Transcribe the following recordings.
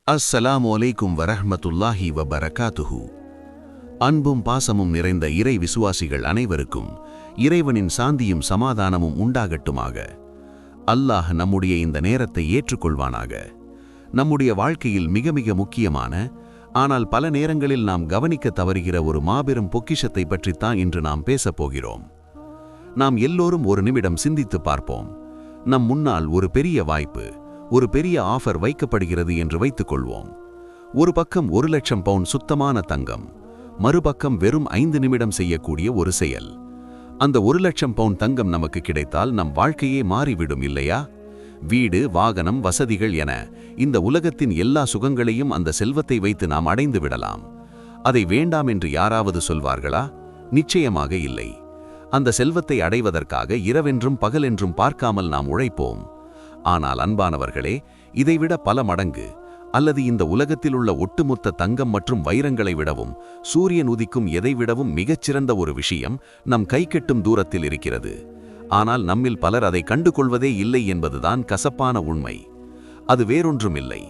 அஸ்ஸலாமு அலைக்கும் வரஹ்மத்துல்லாஹி வபரகாத்துஹு. அன்பும் பாசமும் நிறைந்த இறை விசுவாசிகள் அனைவருக்கும் இறைவனின் சாந்தியும் சமாதானமும் உண்டாகட்டுமாக. அல்லாஹ் நம்முடைய இந்த நேரத்தை ஏற்றுக்கொள்வானாக. நம்முடைய வாழ்க்கையில் மிக மிக முக்கியமான, ஆனால் பல நேரங்களில் நாம் கவனிக்க தவறுகிற ஒரு மாபெரும் பொக்கிஷத்தை பற்றித்தான் இன்று நாம் பேசப்போகிறோம். நாம் எல்லோரும் ஒரு நிமிடம் சிந்தித்து பார்ப்போம். நம் முன்னால் ஒரு பெரிய வாய்ப்பு, ஒரு பெரிய ஆஃபர் வைக்கப்படுகிறது என்று வைத்துக் கொள்வோம். ஒரு பக்கம் 1,00,000 பவுண்ட் சுத்தமான தங்கம், மறுபக்கம் வெறும் 5 நிமிடம் செய்யக்கூடிய ஒரு செயல். அந்த 1,00,000 பவுண்ட் தங்கம் நமக்கு கிடைத்தால் நம் வாழ்க்கையே மாறிவிடும் இல்லையா? வீடு, வாகனம், வசதிகள் என இந்த உலகத்தின் எல்லா சுகங்களையும் அந்த செல்வத்தை வைத்து நாம் அடைந்து விடலாம். அதை வேண்டாம் என்று யாராவது சொல்வார்களா? நிச்சயமாக இல்லை. அந்த செல்வத்தை அடைவதற்காக இரவென்றும் பகலென்றும் பார்க்காமல் நாம் உழைப்போம். ஆனால் அன்பானவர்களே, இதைவிட பல மடங்கு, அல்லது இந்த உலகத்தில் உள்ள ஒட்டுமொத்த தங்கம் மற்றும் வைரங்களை விடவும், சூரியன் உதிக்கும் எதைவிடவும் மிகச்சிறந்த ஒரு விஷயம் நம் கைக்கெட்டும் தூரத்தில் இருக்கிறது. ஆனால் நம்மில் பலர் அதை கண்டுகொள்வதே இல்லை என்பதுதான் கசப்பான உண்மை. அது வேறொன்றுமில்லை,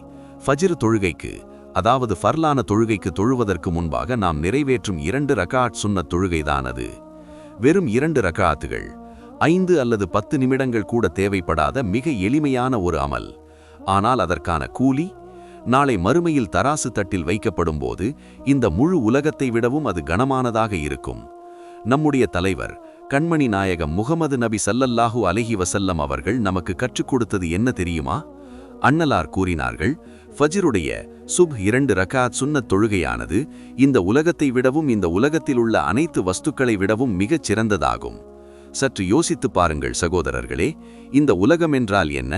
ஃபஜ்ர் தொழுகைக்கு, அதாவது ஃபர்லான தொழுகைக்கு தொழுவதற்கு முன்பாக நாம் நிறைவேற்றும் 2 ரகாத் சுன்னத் தொழுகைதான் அது. வெறும் 2 ரகாத்துகள், 5 அல்லது 10 நிமிடங்கள் கூட தேவைப்படாத மிக எளிமையான ஒரு அமல். ஆனால் அதற்கான கூலி நாளை மறுமையில் தராசு தட்டில் வைக்கப்படும் போது இந்த முழு உலகத்தை விடவும் அது கனமானதாக இருக்கும். நம்முடைய தலைவர் கண்மணி நாயகம் முகமது நபி ஸல்லல்லாஹு அலைஹி வஸல்லம் அவர்கள் நமக்கு கற்றுக் கொடுத்தது என்ன தெரியுமா? அன்னலார் கூறினார்கள், ஃபஜ்ருடைய சுப்ஹ் 2 ரகாத் சுன்னத் தொழுகையானது இந்த உலகத்தை விடவும், இந்த உலகத்தில் உள்ள அனைத்து வஸ்துக்களை விடவும் மிகச் சிறந்ததாகும். சற்று யோசித்து பாருங்கள் சகோதரர்களே, இந்த உலகம் என்றால் என்ன?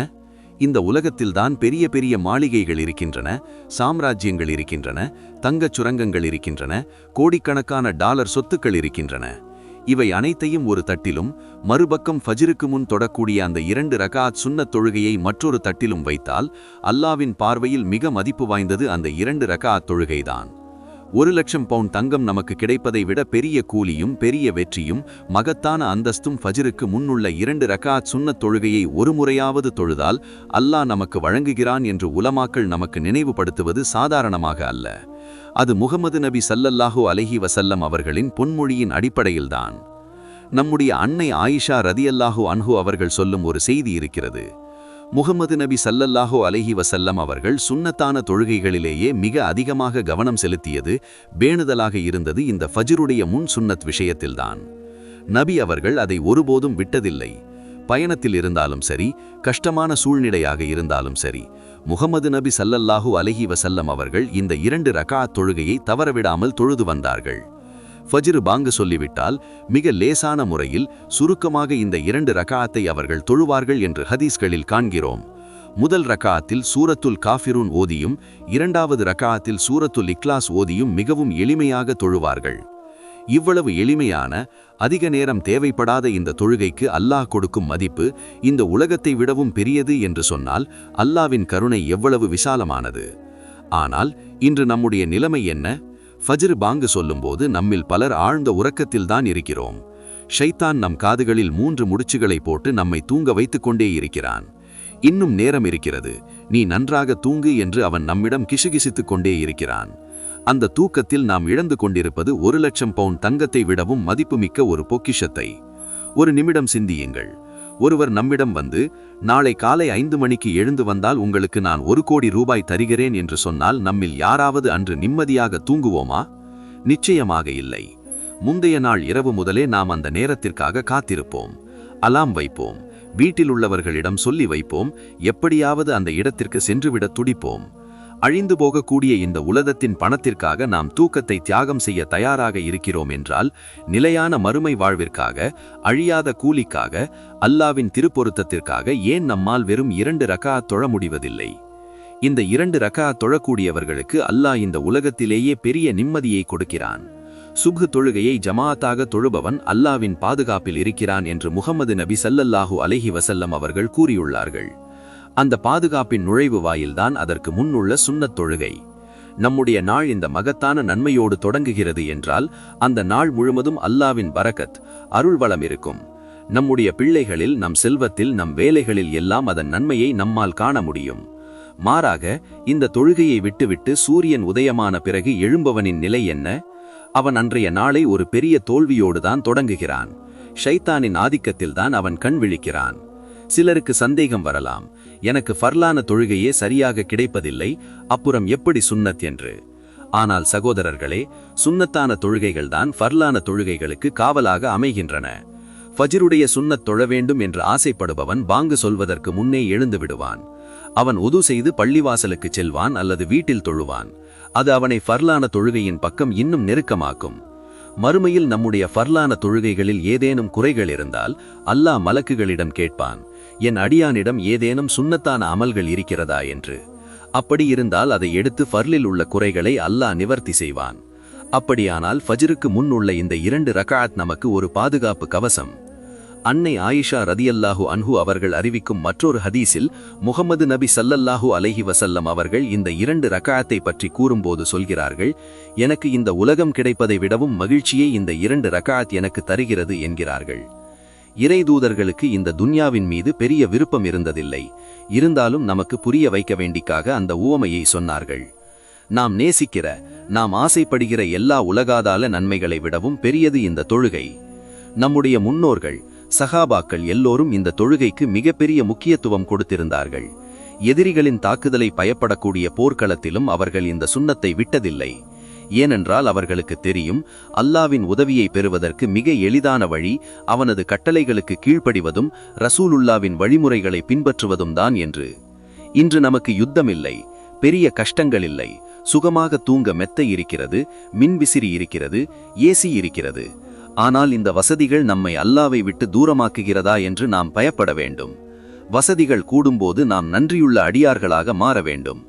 இந்த உலகத்தில்தான் பெரிய பெரிய மாளிகைகள் இருக்கின்றன, சாம்ராஜ்யங்கள் இருக்கின்றன, தங்கச் சுரங்கங்கள் இருக்கின்றன, கோடிக்கணக்கான டாலர் சொத்துக்கள் இருக்கின்றன. இவை அனைத்தையும் ஒரு தட்டிலும், மறுபக்கம் ஃபஜ்ருக்கு முன் தொடக்கூடிய அந்த 2 ரகாத் சுன்னத் தொழுகையை மற்றொரு தட்டிலும் வைத்தால் அல்லாவின் பார்வையில் மிக மதிப்பு வாய்ந்தது அந்த 2 ரகாத் தொழுகைதான். 1,00,000 பவுண்ட் தங்கம் நமக்கு கிடைப்பதை விட பெரிய கூலியும் பெரிய வெற்றியும் மகத்தான அந்தஸ்தும் ஃபஜ்ருக்கு முன்னுள்ள 2 ரகாத் சுன்னத் தொழுகையை ஒரு முறையாவது தொழுதால் அல்லாஹ் நமக்கு வழங்குகிறான் என்று உலமாக்கள் நமக்கு நினைவுபடுத்துவது சாதாரணமாக அல்ல. அது முகமது நபி ஸல்லல்லாஹு அலைஹி வஸல்லம் அவர்களின் பொன்மொழியின் அடிப்படையில்தான். நம்முடைய அன்னை ஆயிஷா ரதியல்லாஹு அன்ஹு அவர்கள் சொல்லும் ஒரு செய்தி இருக்கிறது. முகமது நபி ஸல்லல்லாஹு அலைஹி வஸல்லம் அவர்கள் சுன்னத்தான தொழுகைகளிலேயே மிக அதிகமாக கவனம் செலுத்தியது, பேணுதலாக இருந்தது இந்த ஃபஜ்ருடைய முன் சுன்னத் விஷயத்தில்தான். நபி அவர்கள் அதை ஒருபோதும் விட்டதில்லை. பயணத்தில் இருந்தாலும் சரி, கஷ்டமான சூழ்நிலையாக இருந்தாலும் சரி, முகமது நபி ஸல்லல்லாஹு அலைஹி வஸல்லம் அவர்கள் இந்த 2 ரகாத் தொழுகையை தவறவிடாமல் தொழுது வந்தார்கள். ஃபஜ்ர் பாங்கு சொல்லிவிட்டால் மிக லேசான முறையில் சுருக்கமாக இந்த 2 ரகாத்தை அவர்கள் தொழுவார்கள் என்று ஹதீஸ்களில் காண்கிறோம். முதல் ரகாத்தில் சூரத்துல் காஃபிரூன் ஓதியும், 2வது ரகாத்தில் சூரத்துல் இக்லாஸ் ஓதியும் மிகவும் எளிமையாக தொழுவார்கள். இவ்வளவு எளிமையான, அதிக நேரம் தேவைப்படாத இந்த தொழுகைக்கு அல்லாஹ் கொடுக்கும் மதிப்பு இந்த உலகத்தை விடவும் பெரியது என்று சொன்னால் அல்லாவின் கருணை எவ்வளவு விசாலமானது. ஆனால் இன்று நம்முடைய நிலைமை என்ன? ஃபஜ்ர் பாங்கு சொல்லும்போது நம்மில் பலர் ஆழ்ந்த உறக்கத்தில்தான் இருக்கிறோம். ஷைத்தான் நம் காதுகளில் 3 முடிச்சுகளை போட்டு நம்மை தூங்க வைத்துக் கொண்டே இருக்கிறான். இன்னும் நேரம் இருக்கிறது, நீ நன்றாக தூங்கு என்று அவன் நம்மிடம் கிசுகிசித்துக் கொண்டே இருக்கிறான். அந்த தூக்கத்தில் நாம் இழந்து கொண்டிருப்பது 1,00,000 பவுண்ட் தங்கத்தை விடவும் மதிப்புமிக்க ஒரு பொக்கிஷத்தை. ஒரு நிமிடம் சிந்தியுங்கள். ஒருவர் நம்மிடம் வந்து, நாளை காலை 5 மணிக்கு எழுந்து வந்தால் உங்களுக்கு நான் 1 கோடி ரூபாய் தருகிறேன் என்று சொன்னால் நம்மில் யாராவது அன்று நிம்மதியாக தூங்குவோமா? நிச்சயமாக இல்லை. முந்தைய நாள் இரவு முதலே நாம் அந்த நேரத்திற்காக காத்திருப்போம். அலாம் வைப்போம், வீட்டில் உள்ளவர்களிடம் சொல்லி வைப்போம், எப்படியாவது அந்த இடத்திற்கு சென்றுவிட துடிப்போம். அழிந்து போகக்கூடிய இந்த உலகத்தின் பணத்திற்காக நாம் தூக்கத்தை தியாகம் செய்ய தயாராக இருக்கிறோம் என்றால், நிலையான மறுமை வாழ்விற்காக, அழியாத கூலிக்காக, அல்லாவின் திருப்பொருத்தத்திற்காக ஏன் நம்மால் வெறும் 2 ரகாத் தொழ முடிவதில்லை? இந்த 2 ரகாத் தொழக்கூடியவர்களுக்கு அல்லாஹ் இந்த உலகத்திலேயே பெரிய நிம்மதியை கொடுக்கிறான். சுப்ஹ் தொழுகையை ஜமாஅத்தாக தொழுபவன் அல்லாவின் பாதுகாப்பில் இருக்கிறான் என்று முகமது நபி ஸல்லல்லாஹு அலைஹி வஸல்லம் அவர்கள் கூறியுள்ளார்கள். அந்த பாதுகாப்பின் நுழைவு வாயில்தான் அதற்கு முன்னுள்ள சுன்னத் தொழுகை. நம்முடைய நாள் இந்த மகத்தான நன்மையோடு தொடங்குகிறது என்றால் அந்த நாள் முழுவதும் அல்லாவின் பரக்கத், அருள்வளம் இருக்கும். நம்முடைய பிள்ளைகளில், நம் செல்வத்தில், நம் வேலைகளில் எல்லாம் அதன் நன்மையை நம்மால் காண முடியும். மாறாக இந்த தொழுகையை விட்டுவிட்டு சூரியன் உதயமான பிறகு எழும்பவனின் நிலை என்ன? அவன் அன்றைய நாளை ஒரு பெரிய தோல்வியோடுதான் தொடங்குகிறான். ஷைத்தானின் ஆதிக்கத்தில்தான் அவன் கண் விழிக்கிறான். சிலருக்கு சந்தேகம் வரலாம், எனக்கு ஃபர்லான தொழுகையே சரியாக கிடைப்பதில்லை, அப்புறம் எப்படி சுன்னத் என்று. ஆனால் சகோதரர்களே, சுன்னத்தான தொழுகைகள்தான் ஃபர்லான தொழுகைகளுக்கு காவலாக அமைகின்றன. ஃபஜ்ருடைய சுன்னத் தொழ வேண்டும் என்று ஆசைப்படுபவன் பாங்கு சொல்வதற்கு முன்னே எழுந்து விடுவான். அவன் உது செய்து பள்ளிவாசலுக்கு செல்வான் அல்லது வீட்டில் தொழுவான். அது அவனை ஃபர்லான தொழுகையின் பக்கம் இன்னும் நெருக்கமாக்கும். மறுமையில் நம்முடைய ஃபர்லான தொழுகைகளில் ஏதேனும் குறைகள் இருந்தால் அல்லாஹ் மலக்குகளிடம் கேட்பான், என் அடியானிடம் ஏதேனும் சுன்னத்தான அமல்கள் இருக்கிறதா என்று. அப்படி இருந்தால் அதை எடுத்து ஃபர்லில் உள்ள குறைகளை அல்லாஹ் நிவர்த்தி செய்வான். அப்படியானால் ஃபஜ்ருக்கு முன் உள்ள இந்த 2 ரக்அத் நமக்கு ஒரு பாதுகாப்பு கவசம். அன்னை ஆயிஷா ரதியல்லாஹு அன்ஹு அவர்கள் அறிவிக்கும் மற்றொரு ஹதீஸில் முஹம்மது நபி ஸல்லல்லாஹு அலைஹி வஸல்லம் அவர்கள் இந்த 2 ரக்அத்தை பற்றி கூறும்போது சொல்கிறார்கள், எனக்கு இந்த உலகம் கிடைப்பதை விடவும் மகிழ்ச்சியை இந்த 2 ரக்அத் எனக்கு தருகிறது என்கிறார்கள். இறைதூதர்களுக்கு இந்த துன்யாவின் மீது பெரிய விருப்பம் இருந்ததில்லை. இருந்தாலும் நமக்கு புரிய வைக்க வேண்டிக்காக அந்த உவமையை சொன்னார்கள். நாம் நேசிக்கிற, நாம் ஆசைப்படுகிற எல்லா உலகாதால நன்மைகளை விடவும் பெரியது இந்த தொழுகை. நம்முடைய முன்னோர்கள், சஹாபாக்கள் எல்லோரும் இந்த தொழுகைக்கு மிகப்பெரிய முக்கியத்துவம் கொடுத்திருந்தார்கள். எதிரிகளின் தாக்குதலை பயப்படக்கூடிய போர்க்களத்திலும் அவர்கள் இந்த சுன்னத்தை விட்டதில்லை. ஏனென்றால் அவர்களுக்கு தெரியும், அல்லாவின் உதவியை பெறுவதற்கு மிக எளிதான வழி அவனது கட்டளைகளுக்கு கீழ்ப்படிவதும் ரசூலுல்லாவின் வழிமுறைகளை பின்பற்றுவதும் தான் என்று. இன்று நமக்கு யுத்தம் இல்லை, பெரிய கஷ்டங்கள் இல்லை, சுகமாக தூங்க மெத்தை இருக்கிறது, மின்விசிறி இருக்கிறது, ஏசி இருக்கிறது. ஆனால் இந்த வசதிகள் நம்மை அல்லாவை விட்டு தூரமாக்குகிறதா என்று நாம் பயப்பட வேண்டும். வசதிகள் கூடும்போது நாம் நன்றியுள்ள அடியார்களாக மாற வேண்டும்.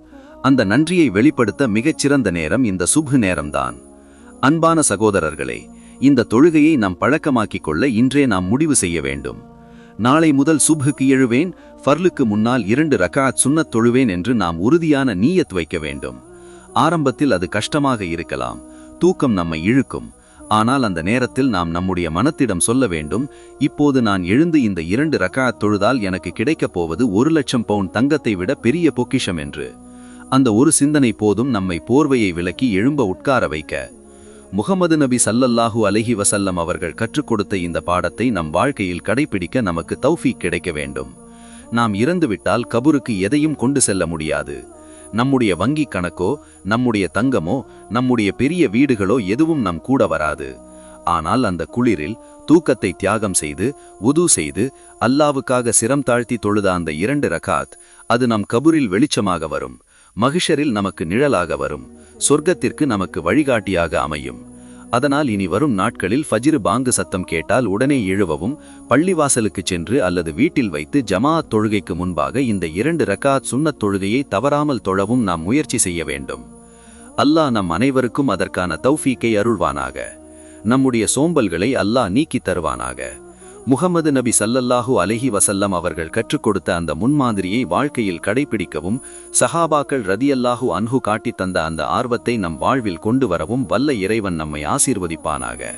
அந்த நன்றியை வெளிப்படுத்த மிகச்சிறந்த நேரம் இந்த சுப்ஹ் நேரம்தான். அன்பான சகோதரர்களே, இந்த தொழுகையை நாம் பழக்கமாக்கிக் கொள்ள இன்றே நாம் முடிவு செய்ய வேண்டும். நாளை முதல் சுப்ஹுக்கு எழுவேன், ஃபர்லுக்கு முன்னால் 2 ரக்அத் சுன்னத் தொழுவேன் என்று நாம் உறுதியான நீயத் வைக்க வேண்டும். ஆரம்பத்தில் அது கஷ்டமாக இருக்கலாம், தூக்கம் நம்மை இழுக்கும். ஆனால் அந்த நேரத்தில் நாம் நம்முடைய மனத்திடம் சொல்ல வேண்டும், இப்போது நான் எழுந்து இந்த 2 ரக்அத் தொழுதால் எனக்கு கிடைக்கப் போவது 1,00,000 பவுண்ட் தங்கத்தை விட பெரிய பொக்கிஷம் என்று. அந்த ஒரு சிந்தனை போதும் நம்மை போர்வையை விலக்கி எழும்ப உட்கார வைக்க. முஹம்மது நபி ஸல்லல்லாஹு அலைஹி வஸல்லம் அவர்கள் கற்றுக் கொடுத்த இந்த பாடத்தை நம் வாழ்க்கையில் கடைபிடிக்க நமக்கு தௌஃபீக் கிடைக்க வேண்டும். நாம் இறந்துவிட்டால் கபருக்கு எதையும் கொண்டு செல்ல முடியாது. நம்முடைய வங்கி கணக்கோ, நம்முடைய தங்கமோ, நம்முடைய பெரிய வீடுகளோ எதுவும் நம் கூட வராது. ஆனால் அந்த குளிரில் தூக்கத்தை தியாகம் செய்து உது செய்து அல்லாவுக்காக சிரம் தாழ்த்தி தொழுத அந்த 2 ரக்அத், அது நம் கபூரில் வெளிச்சமாக வரும், மகிஷரில் நமக்கு நிழலாக வரும், சொர்க்கத்திற்கு நமக்கு வழிகாட்டியாக அமையும். அதனால் இனி வரும் நாட்களில் ஃபஜ்ர் பாங்கு சத்தம் கேட்டால் உடனே எழுவவும், பள்ளிவாசலுக்கு சென்று அல்லது வீட்டில் வைத்து ஜமாஅத் தொழுகைக்கு முன்பாக இந்த 2 ரக்அத் சுன்னத் தொழுகையை தவறாமல் தொழவும் நாம் முயற்சி செய்ய வேண்டும். அல்லாஹ் நம் அனைவருக்கும் அதற்கான தௌஃபீக்கை அருள்வானாக. நம்முடைய சோம்பல்களை அல்லாஹ் நீக்கி தருவானாக. முஹம்மது நபி ஸல்லல்லாஹு அலைஹி வஸல்லம் அவர்கள் கற்றுக் கொடுத்த அந்த முன்மாதிரியை வாழ்க்கையில் கடைபிடிக்கவும், சஹாபாக்கள் ரதியல்லாஹு அன்ஹு காட்டித் தந்த அந்த ஆர்வத்தை நம் வாழ்வில் கொண்டு வரவும் வல்ல இறைவன் நம்மை ஆசீர்வதிப்பானாக.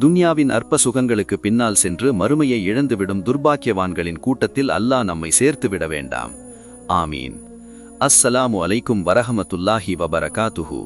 துன்யாவின் அற்ப சுகங்களுக்கு பின்னால் சென்று மறுமையை இழந்துவிடும் துர்பாக்கியவான்களின் கூட்டத்தில் அல்லாஹ் நம்மை சேர்த்துவிட வேண்டாம். ஆமீன். அஸ்ஸலாமு அலைக்கும் வரஹமத்துல்லாஹி வபரகாத்துஹு.